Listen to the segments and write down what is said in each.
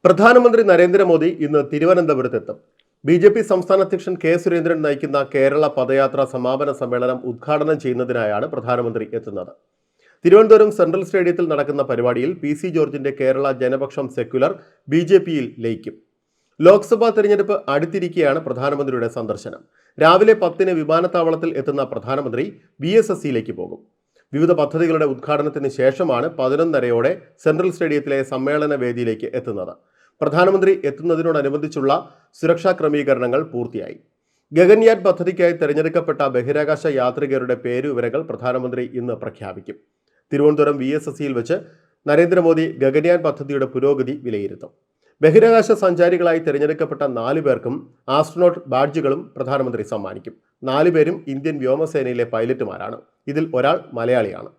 പ്രധാനമന്ത്രി നരേന്ദ്രമോദി ഇന്ന് തിരുവനന്തപുരത്തെത്തും. ബി.ജെ.പി. സംസ്ഥാന അധ്യക്ഷൻ കെ. സുരേന്ദ്രൻ നയിക്കുന്ന കേരള പദയാത്ര സമാപന സമ്മേളനം ഉദ്ഘാടനം ചെയ്യുന്നതിനായാണ് പ്രധാനമന്ത്രി എത്തുന്നത്. തിരുവനന്തപുരം സെൻട്രൽ സ്റ്റേഡിയത്തിൽ നടക്കുന്ന പരിപാടിയിൽ പി.സി. ജോർജിന്റെ കേരള ജനപക്ഷം സെക്യുലർ ബി.ജെ.പിയിൽ ലയിക്കും. ലോക്സഭാ തെരഞ്ഞെടുപ്പ് അടുത്തിരിക്കെയാണ് പ്രധാനമന്ത്രിയുടെ സന്ദർശനം. രാവിലെ 10-ന് വിമാനത്താവളത്തിൽ എത്തുന്ന പ്രധാനമന്ത്രി VSSയിലേക്ക് പോകും. വിവിധ പദ്ധതികളുടെ ഉദ്ഘാടനത്തിന് ശേഷമാണ് 11:30 സെൻട്രൽ സ്റ്റേഡിയത്തിലെ സമ്മേളന വേദിയിലേക്ക് എത്തുന്നത്. പ്രധാനമന്ത്രി എത്തുന്നതിനോടനുബന്ധിച്ചുള്ള സുരക്ഷാ ക്രമീകരണങ്ങൾ പൂർത്തിയായി. ഗഗൻയാൻ പദ്ധതിക്കായി തെരഞ്ഞെടുക്കപ്പെട്ട ബഹിരാകാശ യാത്രികരുടെ പേരുവിവരങ്ങൾ പ്രധാനമന്ത്രി ഇന്ന് പ്രഖ്യാപിക്കും. തിരുവനന്തപുരം VSSയിൽ വെച്ച് നരേന്ദ്രമോദി ഗഗൻയാൻ പദ്ധതിയുടെ പുരോഗതി വിലയിരുത്തും. ബഹിരാകാശ സഞ്ചാരികളായി തിരഞ്ഞെടുക്കപ്പെട്ട 4 പേർക്കും ആസ്ട്രോനോട്ട് ബാഡ്ജുകളും പ്രധാനമന്ത്രി സമ്മാനിക്കും. 4 പേരും ഇന്ത്യൻ വ്യോമസേനയിലെ പൈലറ്റുമാരാണ്. ഇതിൽ ഒരാൾ മലയാളിയാണ്.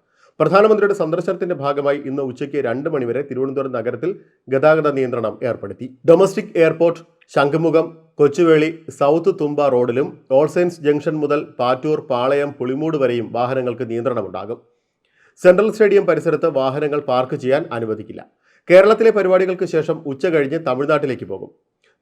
പ്രധാനമന്ത്രിയുടെ സന്ദർശനത്തിന്റെ ഭാഗമായി ഇന്ന് ഉച്ചയ്ക്ക് 2 മണിവരെ തിരുവനന്തപുരം നഗരത്തിൽ ഗതാഗത നിയന്ത്രണം ഏർപ്പെടുത്തി. Domestic airport, Shanghumukham, Kochuveli, south Thumba റോഡിലും ഓൾ സെയിൻസ് ജംഗ്ഷൻ മുതൽ പാറ്റൂർ, പാളയം, പുളിമൂട് വരെയും വാഹനങ്ങൾക്ക് നിയന്ത്രണമുണ്ടാകും. സെൻട്രൽ സ്റ്റേഡിയം പരിസരത്ത് വാഹനങ്ങൾ പാർക്ക് ചെയ്യാൻ അനുവദിക്കില്ല. കേരളത്തിലെ പരിപാടികൾക്ക് ശേഷം ഉച്ച കഴിഞ്ഞ് തമിഴ്നാട്ടിലേക്ക് പോകും.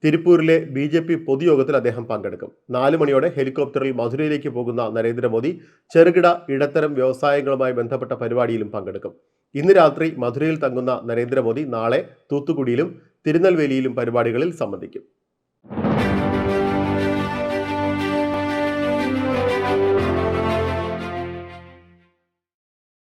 തിരുപ്പൂരിലെ ബി.ജെ.പി. പൊതുയോഗത്തിൽ അദ്ദേഹം പങ്കെടുക്കും. 4 മണിയോടെ ഹെലികോപ്റ്ററിൽ മധുരയിലേക്ക് പോകുന്ന നരേന്ദ്രമോദി ചെറുകിട ഇടത്തരം വ്യവസായങ്ങളുമായി ബന്ധപ്പെട്ട പരിപാടിയിലും പങ്കെടുക്കും. ഇന്ന് രാത്രി മധുരയിൽ തങ്ങുന്ന നരേന്ദ്രമോദി നാളെ തൂത്തുക്കുടിയിലും തിരുനെൽവേലിയിലും പരിപാടികളിൽ സംബന്ധിക്കും.